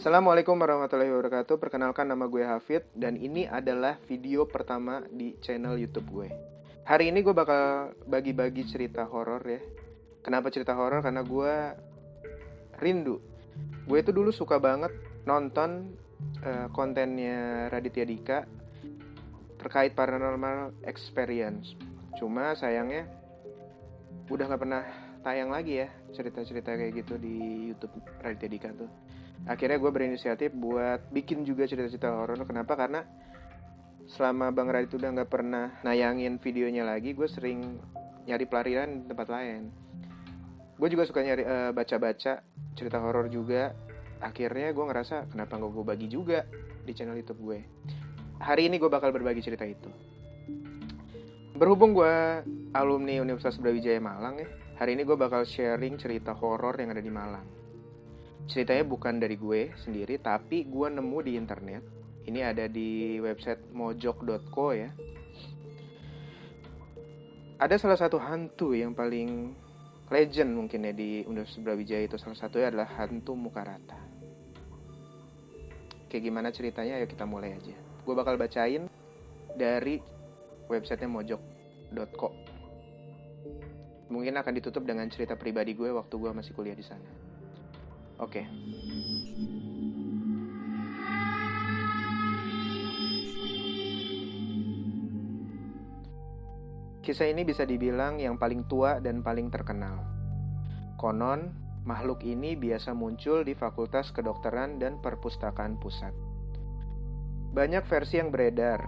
Assalamualaikum warahmatullahi wabarakatuh. Perkenalkan, nama gue Hafid dan ini adalah video pertama di channel YouTube gue. Hari ini gue bakal bagi-bagi cerita horor ya. Kenapa cerita horor? Karena gue rindu. Gue itu dulu suka banget nonton kontennya Raditya Dika terkait paranormal experience. Cuma sayangnya udah gak pernah tayang lagi ya cerita-cerita kayak gitu di YouTube Raditya Dika tuh. Akhirnya gue berinisiatif buat bikin juga cerita-cerita horor. Kenapa? Karena selama Bang Radit udah gak pernah nayangin videonya lagi, gue sering nyari pelarian di tempat lain. Gue juga suka nyari baca-baca cerita horor juga. Akhirnya gue ngerasa kenapa gak gue bagi juga di channel YouTube gue. Hari ini gue bakal berbagi cerita itu. Berhubung gue alumni Universitas Brawijaya Malang ya, hari ini gue bakal sharing cerita horor yang ada di Malang. Ceritanya bukan dari gue sendiri, tapi gue nemu di internet. Ini ada di website mojok.co ya. Ada salah satu hantu yang paling legend mungkin ya di Universitas Brawijaya itu. Salah satunya adalah hantu muka rata. Kayak gimana ceritanya? Ayo kita mulai aja. Gue bakal bacain dari websitenya mojok.co. Mungkin akan ditutup dengan cerita pribadi gue waktu gue masih kuliah di sana. Oke. Kisah ini bisa dibilang yang paling tua dan paling terkenal. Konon, makhluk ini biasa muncul di Fakultas Kedokteran dan Perpustakaan Pusat. Banyak versi yang beredar,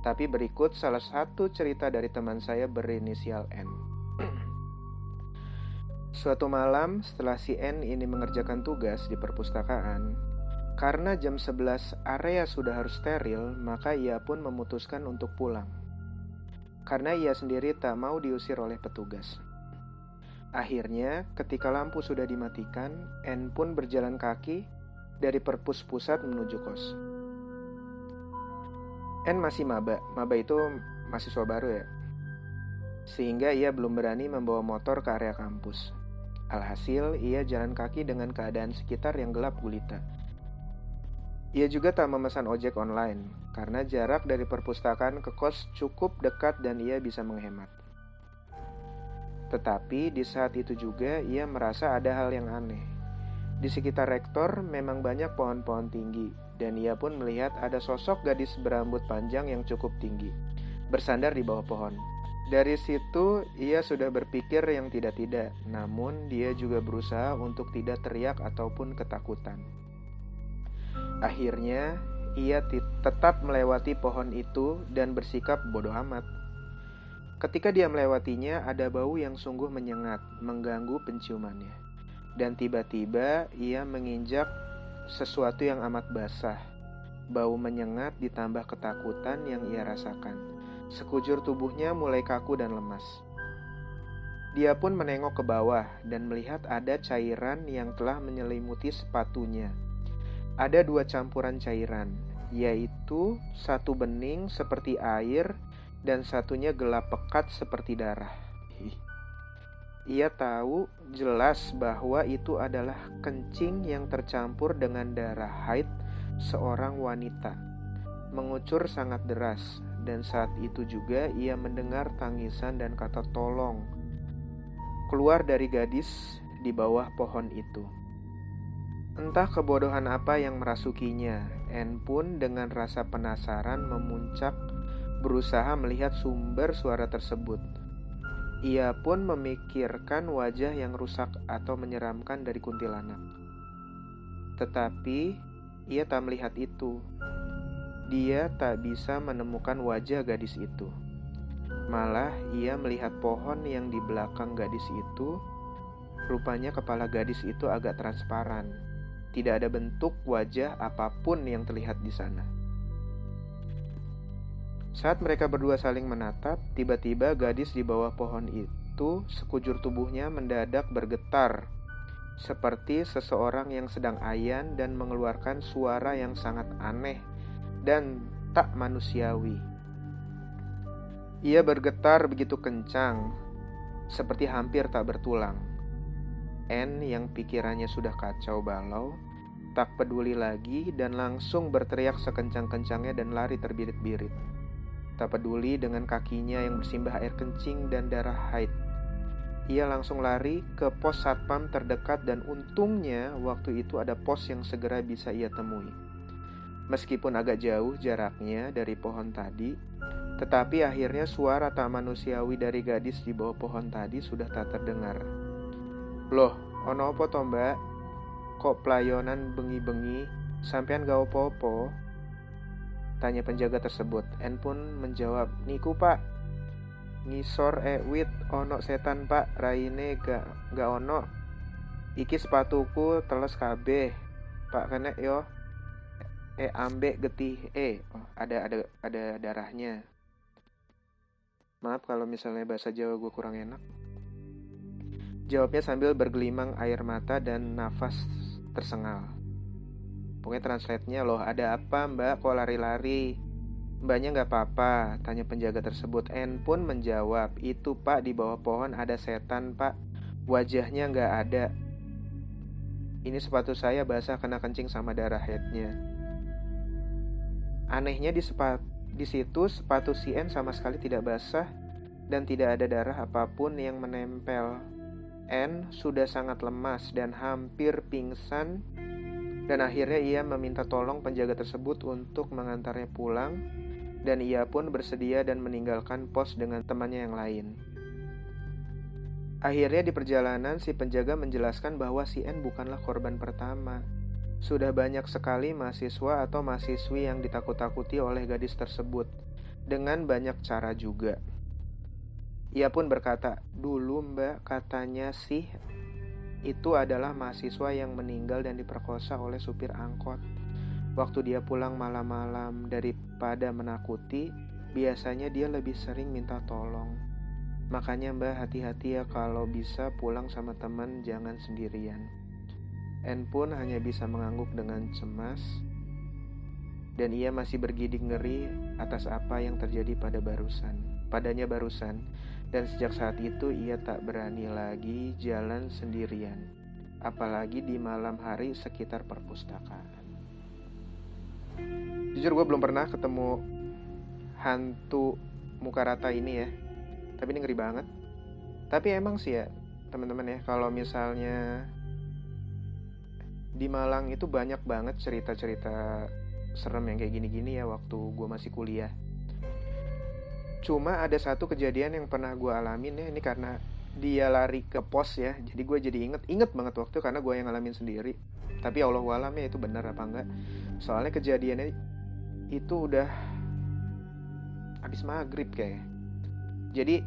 tapi berikut salah satu cerita dari teman saya berinisial N. Suatu malam setelah si N ini mengerjakan tugas di perpustakaan, karena jam 11 area sudah harus steril, maka ia pun memutuskan untuk pulang. Karena ia sendiri tak mau diusir oleh petugas. Akhirnya, ketika lampu sudah dimatikan, N pun berjalan kaki dari perpus pusat menuju kos. N masih maba itu mahasiswa baru ya. Sehingga ia belum berani membawa motor ke area kampus. Alhasil, ia jalan kaki dengan keadaan sekitar yang gelap gulita. Ia juga tak memesan ojek online, karena jarak dari perpustakaan ke kos cukup dekat dan ia bisa menghemat. Tetapi di saat itu juga ia merasa ada hal yang aneh. Di sekitar rektor memang banyak pohon-pohon tinggi, dan ia pun melihat ada sosok gadis berambut panjang yang cukup tinggi, bersandar di bawah pohon. Dari situ ia sudah berpikir yang tidak-tidak, namun dia juga berusaha untuk tidak teriak ataupun ketakutan. Akhirnya ia tetap melewati pohon itu dan bersikap bodoh amat. Ketika dia melewatinya, ada bau yang sungguh menyengat, mengganggu penciumannya. Dan tiba-tiba ia menginjak sesuatu yang amat basah. Bau menyengat ditambah ketakutan yang ia rasakan. Sekujur tubuhnya mulai kaku dan lemas. Dia pun menengok ke bawah dan melihat ada cairan yang telah menyelimuti sepatunya. Ada dua campuran cairan, yaitu satu bening seperti air dan satunya gelap pekat seperti darah. Ia tahu jelas bahwa itu adalah kencing yang tercampur dengan darah haid seorang wanita. Mengucur sangat deras. Dan saat itu juga ia mendengar tangisan dan kata tolong keluar dari gadis di bawah pohon itu. Entah kebodohan apa yang merasukinya, N pun dengan rasa penasaran memuncak berusaha melihat sumber suara tersebut. Ia pun memikirkan wajah yang rusak atau menyeramkan dari kuntilanak. Tetapi ia tak melihat itu. Dia tak bisa menemukan wajah gadis itu. Malah ia melihat pohon yang di belakang gadis itu. Rupanya kepala gadis itu agak transparan. Tidak ada bentuk wajah apapun yang terlihat di sana. Saat mereka berdua saling menatap, tiba-tiba gadis di bawah pohon itu sekujur tubuhnya mendadak bergetar. Seperti seseorang yang sedang ayan dan mengeluarkan suara yang sangat aneh dan tak manusiawi. Ia bergetar begitu kencang, seperti hampir tak bertulang. N yang pikirannya sudah kacau balau, tak peduli lagi dan langsung berteriak sekencang-kencangnya dan lari terbirit-birit. Tak peduli dengan kakinya yang bersimbah air kencing dan darah haid. Ia langsung lari ke pos satpam terdekat dan untungnya waktu itu ada pos yang segera bisa ia temui. Meskipun agak jauh jaraknya dari pohon tadi, tetapi akhirnya suara tak manusiawi dari gadis di bawah pohon tadi sudah tak terdengar. "Loh, ono opo to, Mbak? Kok pelayonan bengi-bengi, sampean gak opo-opo?" tanya penjaga tersebut. En pun menjawab, "Niku Pak, ngisor wit ono setan Pak, raine gak ono. Iki sepatuku teles kabeh. Pak kena yo. Ambek getih. Ada darahnya." Maaf kalau misalnya bahasa Jawa gue kurang enak. Jawabnya sambil bergelimang air mata dan nafas tersengal. Pokoknya translate-nya, "Loh ada apa Mbak, kok lari-lari? Mbaknya gak apa-apa?" tanya penjaga tersebut. En pun menjawab, "Itu Pak, di bawah pohon ada setan Pak. Wajahnya gak ada. Ini sepatu saya basah kena kencing sama darah headnya." Anehnya di situ sepatu si En sama sekali tidak basah dan tidak ada darah apapun yang menempel. En sudah sangat lemas dan hampir pingsan, dan akhirnya ia meminta tolong penjaga tersebut untuk mengantarnya pulang, dan ia pun bersedia dan meninggalkan pos dengan temannya yang lain. Akhirnya di perjalanan si penjaga menjelaskan bahwa si En bukanlah korban pertama. Sudah banyak sekali mahasiswa atau mahasiswi yang ditakut-takuti oleh gadis tersebut, dengan banyak cara juga. Ia pun berkata, "Dulu Mbak, katanya sih itu adalah mahasiswa yang meninggal dan diperkosa oleh supir angkot. Waktu dia pulang malam-malam, daripada menakuti, biasanya dia lebih sering minta tolong. Makanya Mbak hati-hati ya kalau bisa pulang sama teman, jangan sendirian." En pun hanya bisa mengangguk dengan cemas, dan ia masih bergidik ngeri atas apa yang terjadi padanya barusan. Dan sejak saat itu ia tak berani lagi jalan sendirian, apalagi di malam hari sekitar perpustakaan. Jujur gue belum pernah ketemu hantu muka rata ini ya, tapi ini ngeri banget. Tapi emang sih ya teman-teman ya, kalau misalnya di Malang itu banyak banget cerita-cerita serem yang kayak gini-gini ya waktu gue masih kuliah. Cuma ada satu kejadian yang pernah gue alamin ya, ini karena dia lari ke pos ya, jadi gue jadi inget banget waktu karena gue yang ngalamin sendiri. Tapi Allahualam ya itu benar apa enggak. Soalnya kejadiannya itu udah habis maghrib kayak. Jadi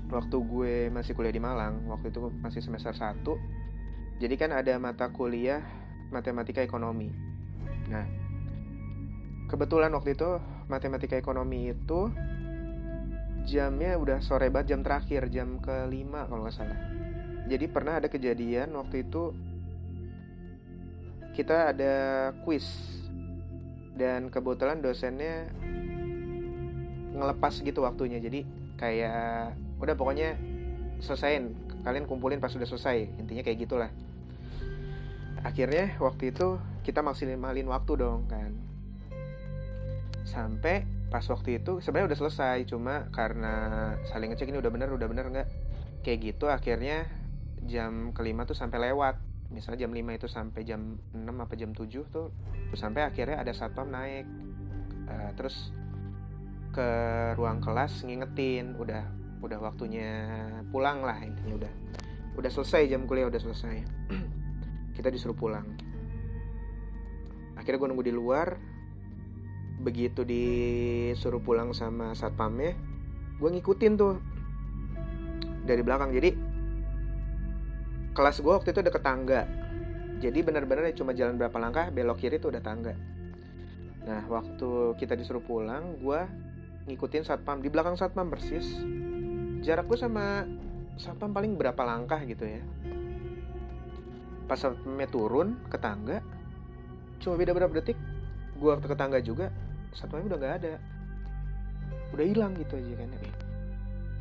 waktu gue masih kuliah di Malang, waktu itu masih semester 1. Jadi kan ada mata kuliah matematika ekonomi. Nah, kebetulan waktu itu matematika ekonomi itu jamnya udah sore banget, jam terakhir, jam ke-5 kalau gak salah. Jadi pernah ada kejadian waktu itu kita ada kuis, dan kebetulan dosennya ngelepas gitu waktunya. Jadi kayak udah pokoknya selesain, kalian kumpulin pas sudah selesai, intinya kayak gitulah. Akhirnya waktu itu kita maksimalin waktu dong kan. Sampai pas waktu itu sebenarnya udah selesai, cuma karena saling ngecek ini udah bener nggak kayak gitu, akhirnya jam ke-5 tuh sampai lewat. Misalnya jam 5 itu sampai jam 6 apa jam 7 tuh. Terus sampai akhirnya ada satpam naik, terus ke ruang kelas ngingetin udah waktunya pulang lah, intinya udah selesai, jam kuliah udah selesai. Kita disuruh pulang. Akhirnya gue nunggu di luar. Begitu disuruh pulang sama satpamnya, gue ngikutin tuh dari belakang. Jadi kelas gue waktu itu deket tangga, jadi benar-benar cuma jalan berapa langkah belok kiri tuh udah tangga. Nah waktu kita disuruh pulang, gue ngikutin satpam di belakang satpam persis. Jarak gue sama satpam paling berapa langkah gitu ya. Pas satpamnya turun ke tangga, cuma beda berapa detik, gue waktu ke tangga juga, satpamnya udah gak ada, udah hilang gitu aja kan.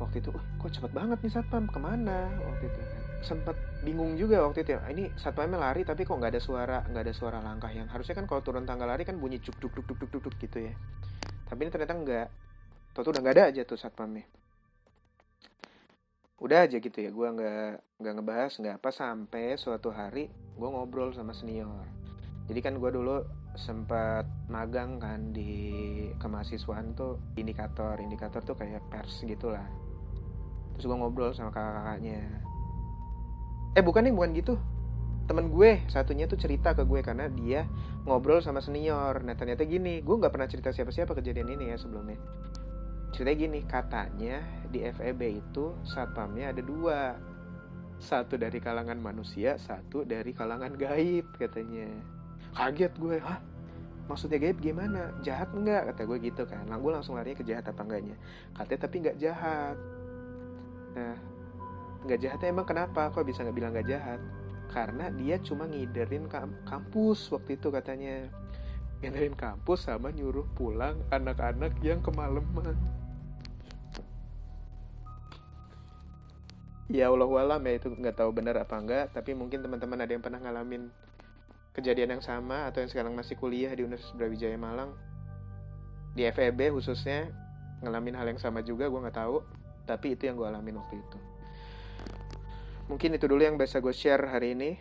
Waktu itu kok cepet banget nih satpam, kemana waktu itu kan. sempet bingung juga waktu itu ya. Ini satpamnya lari tapi kok nggak ada suara langkah yang harusnya kan kalau turun tangga lari kan bunyi cuk duk duk duk duk duk duk gitu ya. Tapi ini ternyata enggak. Tuh udah nggak ada aja tuh satpamnya. Udah aja gitu ya. Gue nggak ngebahas nggak apa sampai suatu hari gue ngobrol sama senior. Jadi kan gue dulu sempat magang kan di kemahasiswaan tuh indikator tuh kayak pers gitulah. Terus gue ngobrol sama kakak-kakaknya. Bukan gitu. Temen gue satunya tuh cerita ke gue karena dia ngobrol sama senior. Nah ternyata gini, gue nggak pernah cerita siapa-siapa kejadian ini ya sebelumnya. Ceritanya gini, katanya di FEB itu satpamnya ada dua. Satu dari kalangan manusia, satu dari kalangan gaib katanya. Kaget gue, hah? Maksudnya gaib gimana? Jahat enggak? Kata gue gitu kan. Gue langsung larinya ke jahat apa enggaknya. Katanya tapi enggak jahat. Nah, enggak jahatnya emang kenapa? Kok bisa nggak bilang enggak jahat? Karena dia cuma ngiderin kampus waktu itu katanya. Ngiderin kampus sama nyuruh pulang anak-anak yang kemalaman. Ya Allah walam ya, itu nggak tahu benar apa enggak, tapi mungkin teman-teman ada yang pernah ngalamin kejadian yang sama atau yang sekarang masih kuliah di Universitas Brawijaya Malang, di FEB khususnya ngalamin hal yang sama juga, gue nggak tahu, tapi itu yang gue alamin waktu itu. Mungkin itu dulu yang bisa gue share hari ini.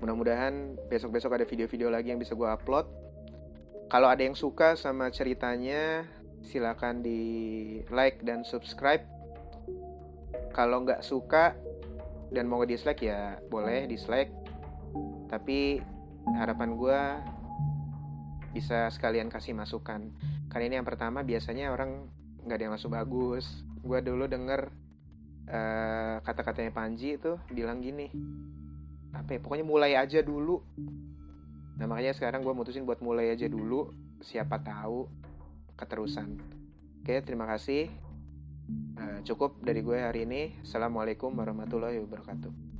Mudah-mudahan besok-besok ada video-video lagi yang bisa gue upload. Kalau ada yang suka sama ceritanya, silakan di like dan subscribe. Kalau nggak suka dan mau nge-dislike ya boleh dislike. Tapi harapan gue bisa sekalian kasih masukan. Karena ini yang pertama biasanya orang nggak ada yang langsung bagus. Gue dulu denger kata-katanya Panji itu bilang gini. Pokoknya mulai aja dulu. Nah makanya sekarang gue mutusin buat mulai aja dulu. Siapa tahu keterusan. Oke, terima kasih. Cukup dari gue hari ini. Assalamualaikum warahmatullahi wabarakatuh.